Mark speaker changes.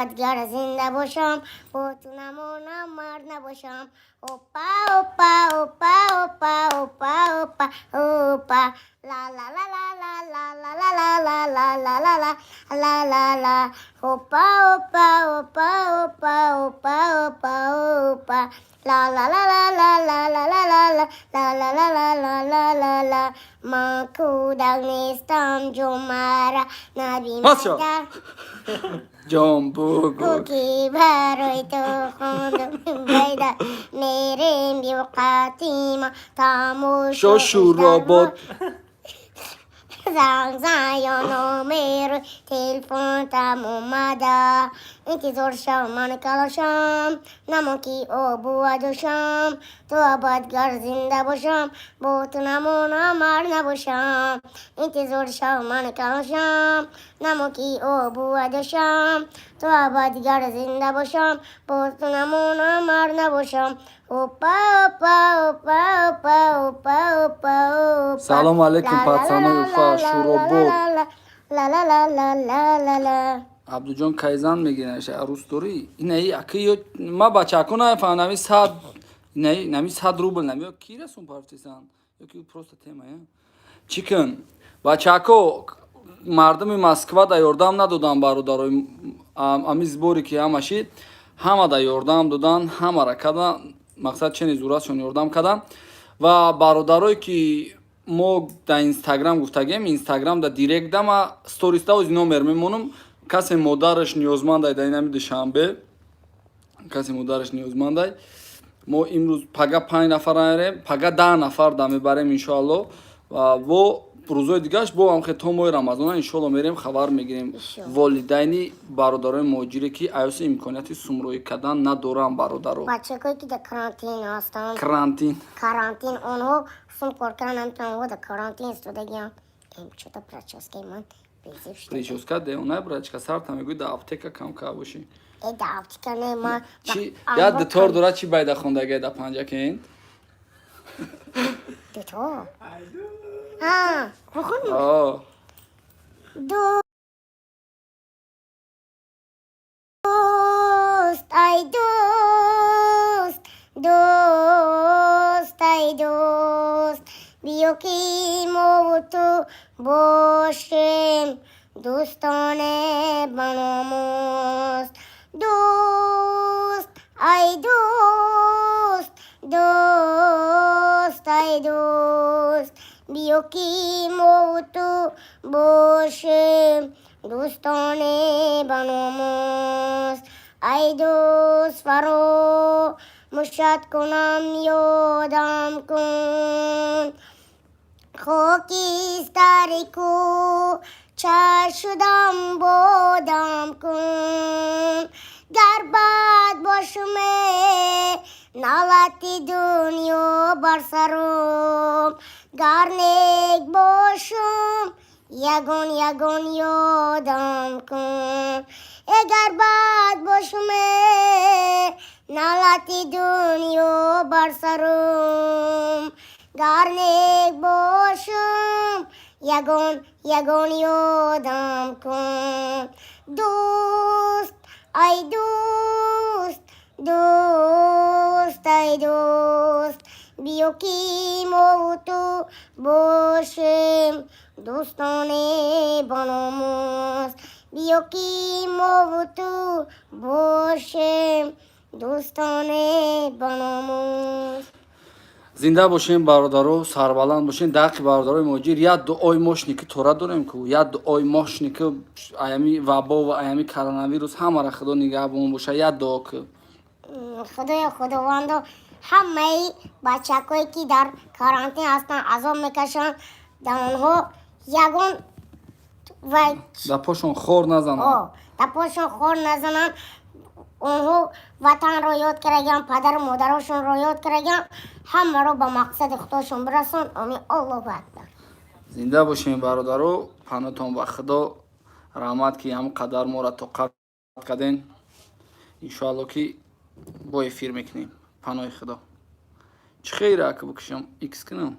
Speaker 1: گر زنده باشم با تو نمانم مرد نباشم اوپا اوپا اوپا اوپا اوپا اوپا اوپا لا لا لا لا لا لا لا لا لا لا لا لا لا لا لا اوپا اوپا اوپا اوپا اوپا اوپا اوپا لا لا لا لا لا لا لا لا لا لا لا لا لا لا لا لا من کودک نیستم جو مرا نبیند
Speaker 2: جام بگو
Speaker 1: که برای تو خوندم بیده میریم بیو قدیم تموشو
Speaker 2: شوراباد
Speaker 1: زن یا نامه رو تلفن تم اومده انتظار شم من کلاشم نمون که آبو دوشم تو آبادگر زنده باشم با تو نمونم مر نباشم انتظار شم من کلاشم نمون که آبو دوشم تو آبادگر زنده باشم با تو نمونم مر نباشم اوپا اوپا اوپا اوپا اوپا اوپا اوپا
Speaker 2: سلام علیکم پацаны уфа шуробод
Speaker 1: لا لا لا لا لا لا لا
Speaker 2: абдуҷон кайзан мегираш арӯс дорӣ инаи аки ё ма бачаку нафаҳмам нами 100 инаи нами 100 рубл нами ё ки расун партисан ё ки просто тема я чикн бачако мардуми москва да ёрдам надодан бародарои ами зборе ки ҳамаши ҳама да ёрдам додан ҳамара кардан мақсад чени зурратшон ёрдам кардан ва бародарое ки мо да инстаграм гуфтагем инстаграм да директ дама сториста ози номер мемонам касе модараш ниёзмандай да инами душанбе касе модараш ниёзмандай мо имрӯз пага 5 нафар аерем пага 10 нафар да мебарем иншоалло ва бо рӯзои дигараш бо ҳам хетомои рамазона иншоалло мерем хабар мегирем волидайни бародарои муҳоҷире ки аёси имконияти сумроӣ кардан надоранд бародаро
Speaker 1: бачакое ки дар карантин ҳастанд
Speaker 2: карантин
Speaker 1: онҳо сум кор кардан намитавонанд дар карантин истодагиам чото прическаи ман
Speaker 2: прическа деонай брачка сарта мегӯй да аптека камка бошӣ
Speaker 1: да аптека не ман
Speaker 2: чи я дутор дора чи байда хондагия да панҷакин
Speaker 1: дутор бухун دوست ای دوست دوست ای دوست بیا که ما و تو باشیم دوستانه بناموست دوست ای دوست دوست ای دوست بیا که ما و تو باشیم دوستانه بناموست ای دوست فرو مشت کنم یادم کن خاکستر کو چه شدم بادم کن گر بد باشم نالت دنیا بر سرم گر نیک باشم یگان یگان یادم کن اگر بد باشم نالت دنیا بر سرم گر نیک باشم یگان یگان یادم کن دوست ای دوست دوست ای دوست بیا که ما و تو باشیم دوستانه بناموست بیا که ما و تو باشیم دوستانه بناموست
Speaker 2: зинда бошем бародаро сарбаланд бошем дақи бародарои муҳоҷир я дуои мошники тора дорем ку я дуои мошники аями вабо ва аями коронавирус ҳамара худо нигаҳбон боша я дуо ку
Speaker 1: худоя худовандо ҳамаи бачакое ки дар карантин ҳастанд азоб мекашанд дар онҳо ягон
Speaker 2: да пошон хор назананд
Speaker 1: онҳо ватанро ёд караган падару модарошонро ёд караган ҳамаро ба мақсади худошон бирасон амин аллоҳу акбар
Speaker 2: зинда бошем бародаро панотон ба худо раҳмат ки ҳам қадар моро тоқат карден иншоалло ки бо эфир мекунем панои худо чӣ хейра ак бикушам икс кунам